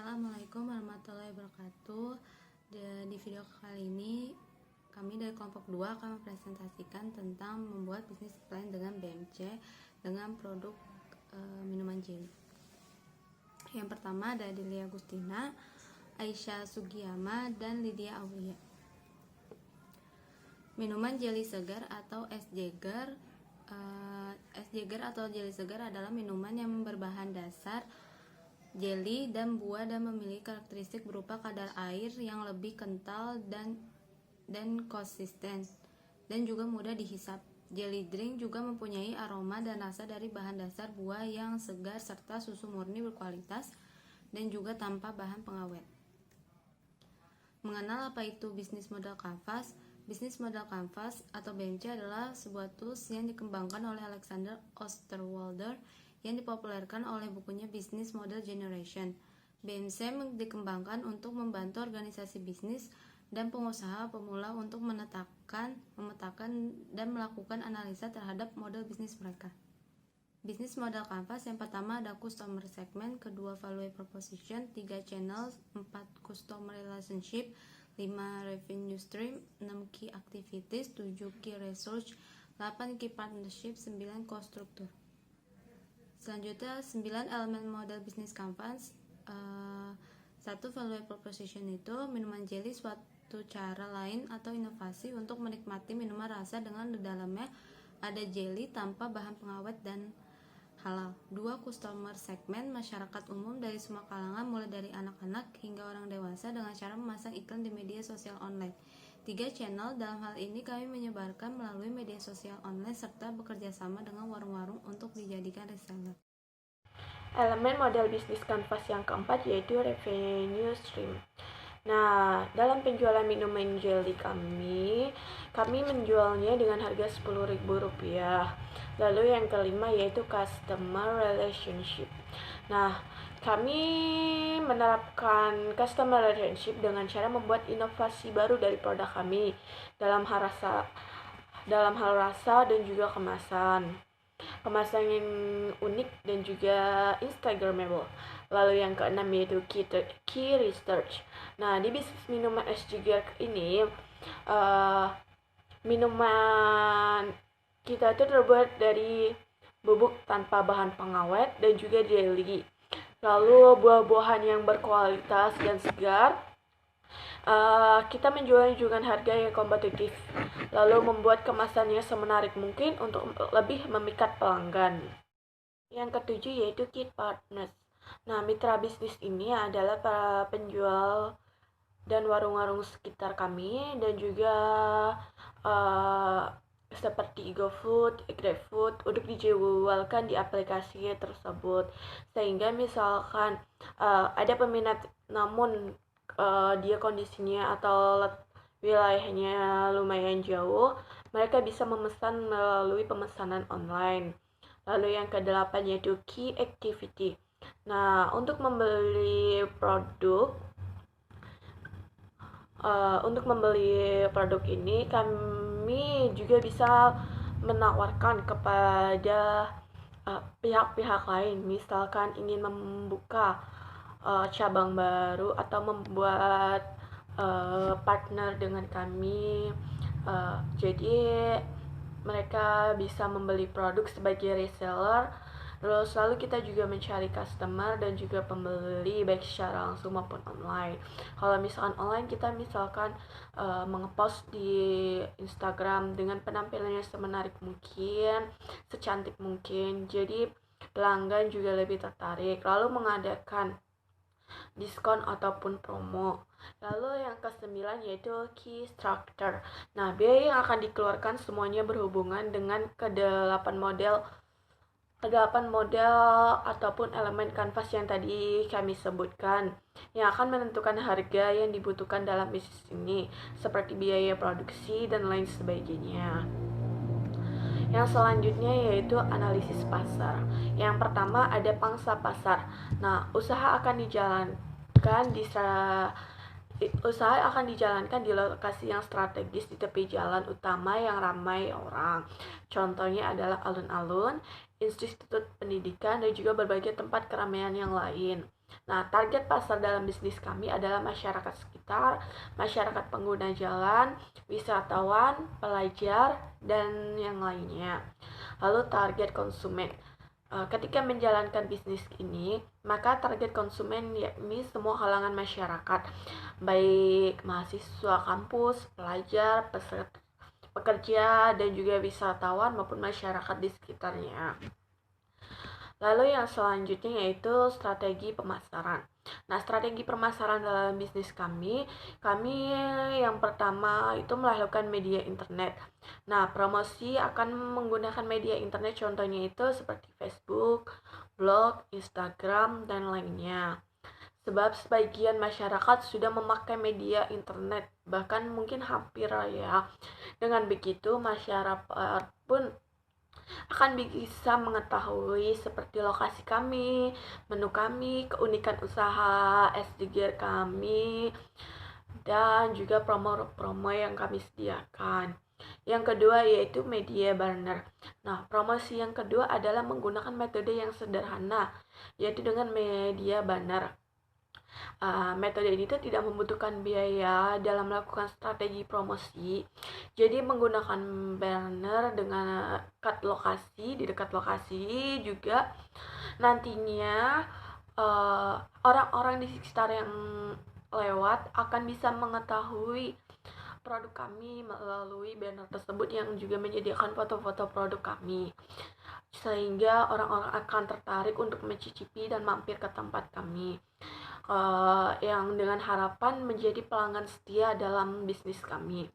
Assalamualaikum warahmatullahi wabarakatuh. Di video kali ini kami dari kelompok 2 akan mempresentasikan tentang membuat bisnis plan dengan BMC dengan produk minuman jelly. Yang pertama ada Delia Agustina, Aisyah Sugiyama, dan Lydia Aulia. Minuman jelly segar atau es jeger. Es jeger atau jelly segar adalah minuman yang berbahan dasar jelly dan buah dan memiliki karakteristik berupa kadar air yang lebih kental dan konsisten dan juga mudah dihisap. Jelly drink juga mempunyai aroma dan rasa dari bahan dasar buah yang segar serta susu murni berkualitas dan juga tanpa bahan pengawet. Mengenal apa itu bisnis model kanvas? Bisnis model kanvas atau BMC adalah sebuah tools yang dikembangkan oleh Alexander Osterwalder yang dipopulerkan oleh bukunya Business Model Generation. BMC dikembangkan untuk membantu organisasi bisnis dan pengusaha pemula untuk memetakan dan melakukan analisa terhadap model bisnis mereka. Bisnis model kanvas yang pertama ada customer segment, kedua value proposition, 3 channel, 4 customer relationship, 5 revenue stream, 6 key activities, 7 key research, 8 key partnership, 9 cost structure. Selanjutnya 9 elemen model bisnis kanvas. 1 value proposition itu minuman jelly suatu cara lain atau inovasi untuk menikmati minuman rasa dengan di dalamnya ada jelly tanpa bahan pengawet dan halal. 2 customer segment, masyarakat umum dari semua kalangan mulai dari anak-anak hingga orang dewasa dengan cara memasang iklan di media sosial online. 3 channel, dalam hal ini kami menyebarkan melalui media sosial online serta bekerja sama dengan warung-warung untuk dijadikan reseller. Elemen model bisnis kanvas yang keempat yaitu revenue stream. Nah, dalam penjualan minuman jelly kami menjualnya dengan harga Rp10.000. Lalu yang kelima yaitu customer relationship. Nah, kami menerapkan customer relationship dengan cara membuat inovasi baru dari produk kami dalam hal rasa dan juga kemasan yang unik dan juga instagramable. Lalu yang keenam yaitu key research. Nah, di bisnis minuman es jeger ini minuman kita itu terbuat dari bubuk tanpa bahan pengawet dan juga jelly. Lalu buah-buahan yang berkualitas dan segar. Kita menjualnya dengan harga yang kompetitif, lalu membuat kemasannya semenarik mungkin untuk lebih memikat pelanggan. Yang ketujuh yaitu key partners. Nah, mitra bisnis ini adalah para penjual dan warung-warung sekitar kami dan juga seperti GoFood, GrabFood untuk dijualkan di aplikasi tersebut. Sehingga misalkan ada peminat namun dia kondisinya atau wilayahnya lumayan jauh, mereka bisa memesan melalui pemesanan online. Lalu yang ke-8 yaitu key activity. Nah, untuk membeli produk ini kami juga bisa menawarkan kepada pihak-pihak lain, misalkan ingin membuka cabang baru atau membuat partner dengan kami. Jadi mereka bisa membeli produk sebagai reseller. Terus lalu kita juga mencari customer dan juga pembeli baik secara langsung maupun online. Kalau misalkan online kita misalkan mengepost di Instagram dengan penampilannya semenarik mungkin, secantik mungkin. Jadi pelanggan juga lebih tertarik. Lalu mengadakan diskon ataupun promo. Lalu yang ke-9 yaitu key structure. Nah, biaya yang akan dikeluarkan semuanya berhubungan dengan ke-8 model ataupun elemen kanvas yang tadi kami sebutkan, yang akan menentukan harga yang dibutuhkan dalam bisnis ini, seperti biaya produksi dan lain sebagainya. Yang selanjutnya yaitu analisis pasar. Yang pertama ada pangsa pasar. Nah, usaha akan dijalankan di lokasi yang strategis di tepi jalan utama yang ramai orang. Contohnya adalah alun-alun, institut pendidikan, dan juga berbagai tempat keramaian yang lain. Nah, target pasar dalam bisnis kami adalah masyarakat sekitar, masyarakat pengguna jalan, wisatawan, pelajar, dan yang lainnya. Lalu target konsumen. Ketika menjalankan bisnis ini, maka target konsumen yakni semua kalangan masyarakat, baik mahasiswa kampus, pelajar, pekerja, dan juga wisatawan maupun masyarakat di sekitarnya. Lalu yang selanjutnya yaitu strategi pemasaran. Nah, strategi pemasaran dalam bisnis kami yang pertama itu melakukan media internet. Nah, promosi akan menggunakan media internet contohnya itu seperti Facebook, blog, Instagram, dan lainnya. Sebab sebagian masyarakat sudah memakai media internet, bahkan mungkin hampir ya. Dengan begitu, masyarakat pun akan bisa mengetahui seperti lokasi kami, menu kami, keunikan usaha SDG kami, dan juga promo-promo yang kami sediakan. Yang kedua yaitu media banner. Nah, promosi yang kedua adalah menggunakan metode yang sederhana, yaitu dengan media banner. Metode ini tuh tidak membutuhkan biaya dalam melakukan strategi promosi. Jadi menggunakan banner dengan di dekat lokasi juga nantinya orang-orang di sekitar yang lewat akan bisa mengetahui produk kami melalui banner tersebut yang juga menyediakan foto-foto produk kami, sehingga orang-orang akan tertarik untuk mencicipi dan mampir ke tempat kami, yang dengan harapan menjadi pelanggan setia dalam bisnis kami.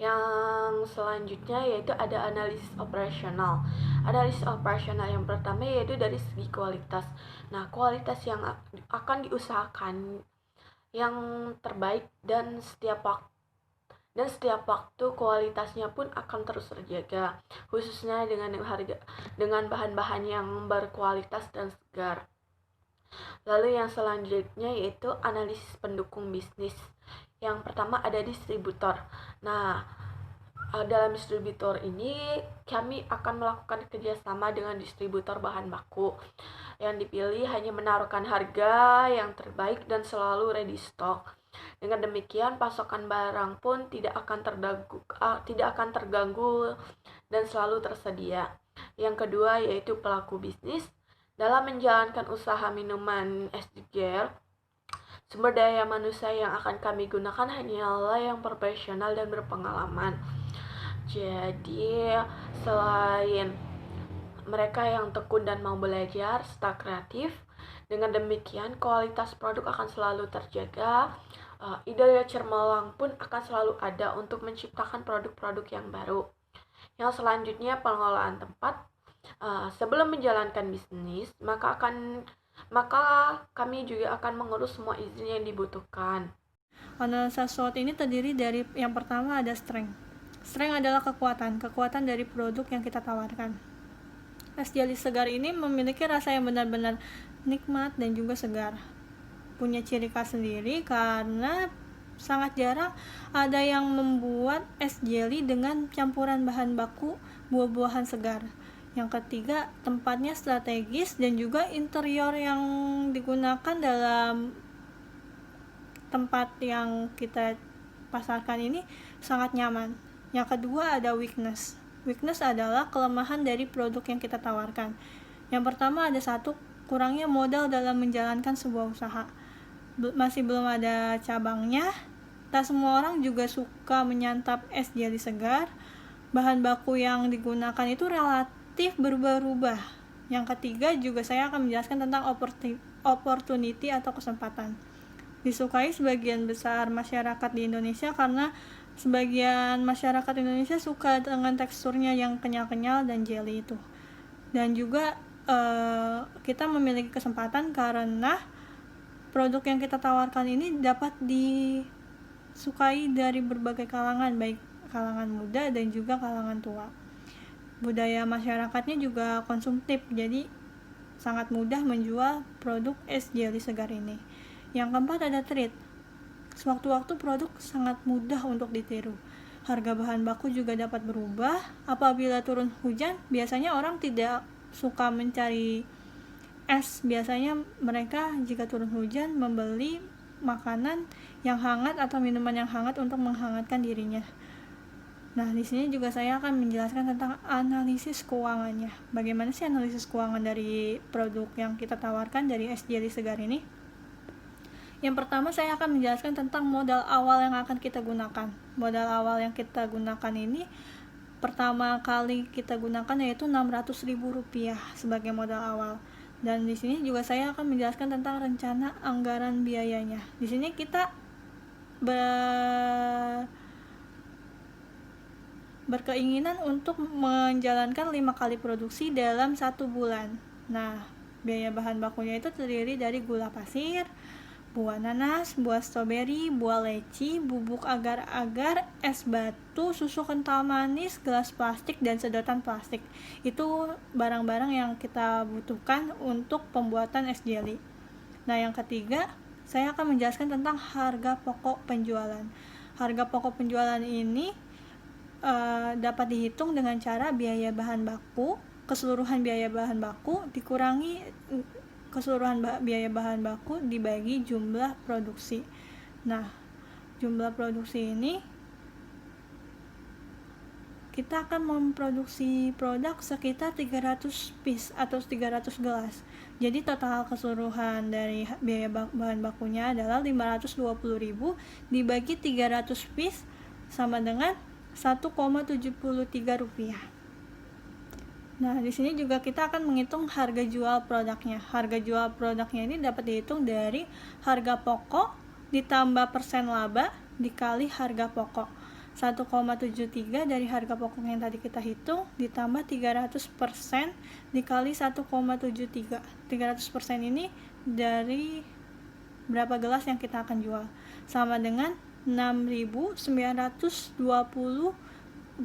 Yang selanjutnya yaitu ada analisis operasional. Analisis operasional yang pertama yaitu dari segi kualitas. Nah, kualitas yang akan diusahakan yang terbaik dan setiap waktu kualitasnya pun akan terus terjaga, khususnya dengan bahan-bahan yang berkualitas dan segar. Lalu yang selanjutnya yaitu analisis pendukung bisnis. Yang pertama ada distributor. Nah, dalam distributor ini kami akan melakukan kerjasama dengan distributor bahan baku. Yang dipilih hanya menaruhkan harga yang terbaik dan selalu ready stock. Dengan demikian pasokan barang pun tidak akan terganggu dan selalu tersedia. Yang kedua yaitu pelaku bisnis. Dalam menjalankan usaha minuman SDG, sumber daya manusia yang akan kami gunakan hanyalah yang profesional dan berpengalaman. Jadi, selain mereka yang tekun dan mau belajar serta kreatif, dengan demikian kualitas produk akan selalu terjaga. Ide cemerlang pun akan selalu ada untuk menciptakan produk-produk yang baru. Yang selanjutnya pengelolaan tempat. Sebelum menjalankan bisnis, maka kami juga akan mengurus semua izin yang dibutuhkan. Analisa SWOT ini terdiri dari yang pertama ada strength. Strength adalah kekuatan dari produk yang kita tawarkan. Es jeli segar ini memiliki rasa yang benar-benar nikmat dan juga segar. Punya ciri khas sendiri karena sangat jarang ada yang membuat es jeli dengan campuran bahan baku buah-buahan segar. Yang ketiga, tempatnya strategis dan juga interior yang digunakan dalam tempat yang kita pasarkan ini sangat nyaman. Yang kedua ada weakness. Weakness adalah kelemahan dari produk yang kita tawarkan. Yang pertama ada kurangnya modal dalam menjalankan sebuah usaha. Masih belum ada cabangnya. Tak semua orang juga suka menyantap es jeli segar. Bahan baku yang digunakan itu relatif berubah-ubah. Yang ketiga juga saya akan menjelaskan tentang opportunity atau kesempatan. Disukai sebagian besar masyarakat di Indonesia karena sebagian masyarakat Indonesia suka dengan teksturnya yang kenyal-kenyal dan jelly itu. Dan juga kita memiliki kesempatan karena produk yang kita tawarkan ini dapat disukai dari berbagai kalangan, baik kalangan muda dan juga kalangan tua. Budaya masyarakatnya juga konsumtif, jadi sangat mudah menjual produk es jeli segar ini. Yang keempat ada trade. Sewaktu-waktu produk sangat mudah untuk ditiru. Harga bahan baku juga dapat berubah. Apabila turun hujan, biasanya orang tidak suka mencari es. Biasanya mereka jika turun hujan membeli makanan yang hangat atau minuman yang hangat untuk menghangatkan dirinya. Nah, di sini juga saya akan menjelaskan tentang analisis keuangannya. Bagaimana sih analisis keuangan dari produk yang kita tawarkan dari es Jelly Segar ini? Yang pertama, saya akan menjelaskan tentang modal awal yang akan kita gunakan. Modal awal yang kita gunakan ini pertama kali kita gunakan yaitu Rp600.000 sebagai modal awal. Dan di sini juga saya akan menjelaskan tentang rencana anggaran biayanya. Di sini kita berkeinginan untuk menjalankan 5 kali produksi dalam 1 bulan. Nah, biaya bahan bakunya itu terdiri dari gula pasir, buah nanas, buah stroberi, buah leci, bubuk agar-agar, es batu, susu kental manis, gelas plastik, dan sedotan plastik. Itu barang-barang yang kita butuhkan untuk pembuatan es jelly. Nah, yang ketiga, saya akan menjelaskan tentang harga pokok penjualan. Harga pokok penjualan ini dapat dihitung dengan cara biaya bahan baku, keseluruhan biaya bahan baku dikurangi keseluruhan biaya bahan baku dibagi jumlah produksi. Nah, jumlah produksi ini kita akan memproduksi produk sekitar 300 piece atau 300 gelas. Jadi total keseluruhan dari biaya bahan bakunya adalah 520.000 dibagi 300 piece sama dengan Rp1,73. Nah, di sini juga kita akan menghitung harga jual produknya. Harga jual produknya ini dapat dihitung dari harga pokok ditambah persen laba dikali harga pokok. 1,73 dari harga pokok yang tadi kita hitung ditambah 300% dikali 1,73. 300% ini dari berapa gelas yang kita akan jual, sama dengan 6.920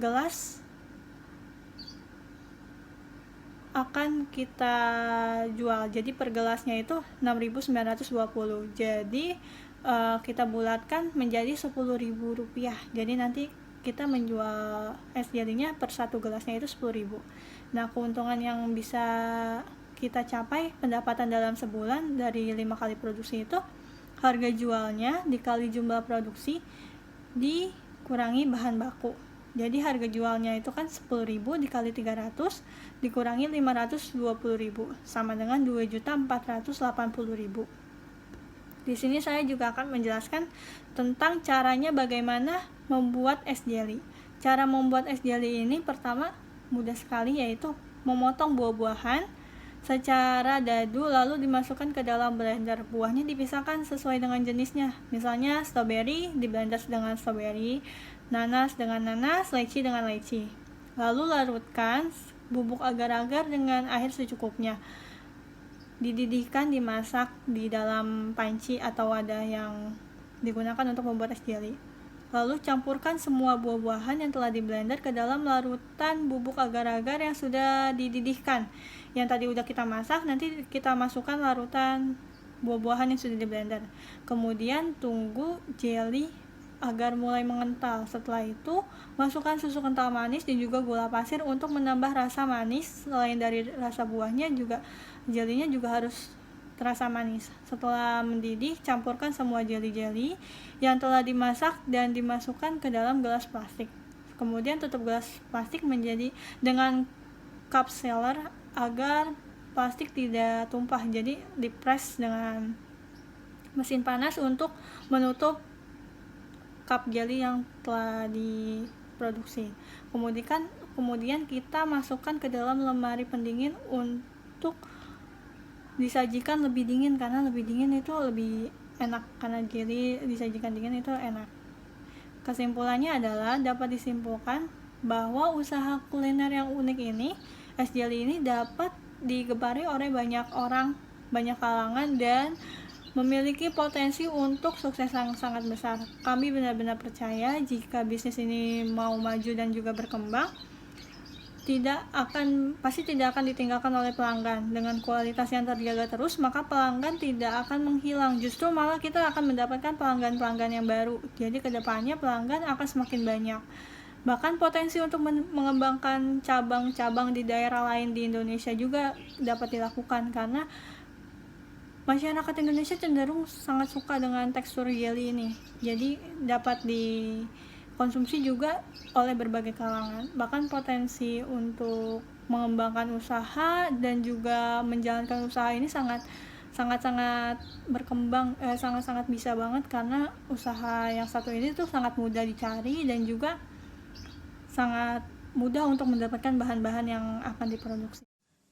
gelas akan kita jual. Jadi per gelasnya itu 6.920. Jadi kita bulatkan menjadi Rp10.000. Jadi nanti kita menjual es jelinya per 1 gelasnya itu 10.000. Nah, keuntungan yang bisa kita capai pendapatan dalam sebulan dari 5 kali produksi itu harga jualnya dikali jumlah produksi dikurangi bahan baku. Jadi harga jualnya itu kan 10.000 dikali 300 dikurangi 520.000 sama dengan 2.480.000. Di sini saya juga akan menjelaskan tentang caranya bagaimana membuat es jelly. Cara membuat es jelly ini pertama mudah sekali, yaitu memotong buah-buahan secara dadu lalu dimasukkan ke dalam blender. Buahnya dipisahkan sesuai dengan jenisnya. Misalnya strawberry di blender dengan strawberry, nanas dengan nanas, leci dengan leci. Lalu larutkan bubuk agar-agar dengan air secukupnya. Dididihkan, dimasak di dalam panci atau wadah yang digunakan untuk membuat es jelly. Lalu campurkan semua buah-buahan yang telah di blender ke dalam larutan bubuk agar-agar yang sudah dididihkan. Yang tadi udah kita masak, nanti kita masukkan larutan buah-buahan yang sudah di blender. Kemudian tunggu jelly agar mulai mengental. Setelah itu, masukkan susu kental manis dan juga gula pasir untuk menambah rasa manis. Selain dari rasa buahnya, juga jelinya juga harus terasa manis. Setelah mendidih, campurkan semua jelly-jelly yang telah dimasak dan dimasukkan ke dalam gelas plastik. Kemudian tutup gelas plastik menjadi dengan cup sealer agar plastik tidak tumpah. Jadi dipres dengan mesin panas untuk menutup cup jelly yang telah diproduksi. Kemudian kita masukkan ke dalam lemari pendingin untuk disajikan lebih dingin, karena lebih dingin itu lebih enak, karena jelly disajikan dingin itu enak. Kesimpulannya adalah dapat disimpulkan bahwa usaha kuliner yang unik ini, es jelly ini dapat digemari oleh banyak orang, banyak kalangan, dan memiliki potensi untuk sukses yang sangat besar. Kami benar-benar percaya jika bisnis ini mau maju dan juga berkembang, pasti tidak akan ditinggalkan oleh pelanggan. Dengan kualitas yang terjaga terus, maka pelanggan tidak akan menghilang. Justru malah kita akan mendapatkan pelanggan-pelanggan yang baru. Jadi kedepannya pelanggan akan semakin banyak. Bahkan potensi untuk mengembangkan cabang-cabang di daerah lain di Indonesia juga dapat dilakukan, karena Masyarakat Indonesia cenderung sangat suka dengan tekstur jelly ini, jadi dapat dikonsumsi juga oleh berbagai kalangan. Bahkan potensi untuk mengembangkan usaha dan juga menjalankan usaha ini sangat berkembang, sangat bisa banget, karena usaha yang satu ini tuh sangat mudah dicari dan juga sangat mudah untuk mendapatkan bahan-bahan yang akan diproduksi.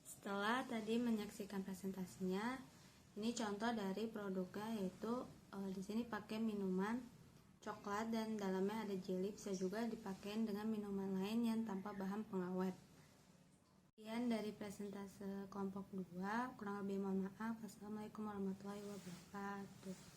Setelah tadi menyaksikan presentasinya, ini contoh dari produknya, yaitu di sini pakai minuman coklat dan dalamnya ada jelly. Bisa juga dipakai dengan minuman lain yang tanpa bahan pengawet. Sekian dari presentase kelompok 2. Kurang lebih mohon maaf. Assalamualaikum warahmatullahi wabarakatuh.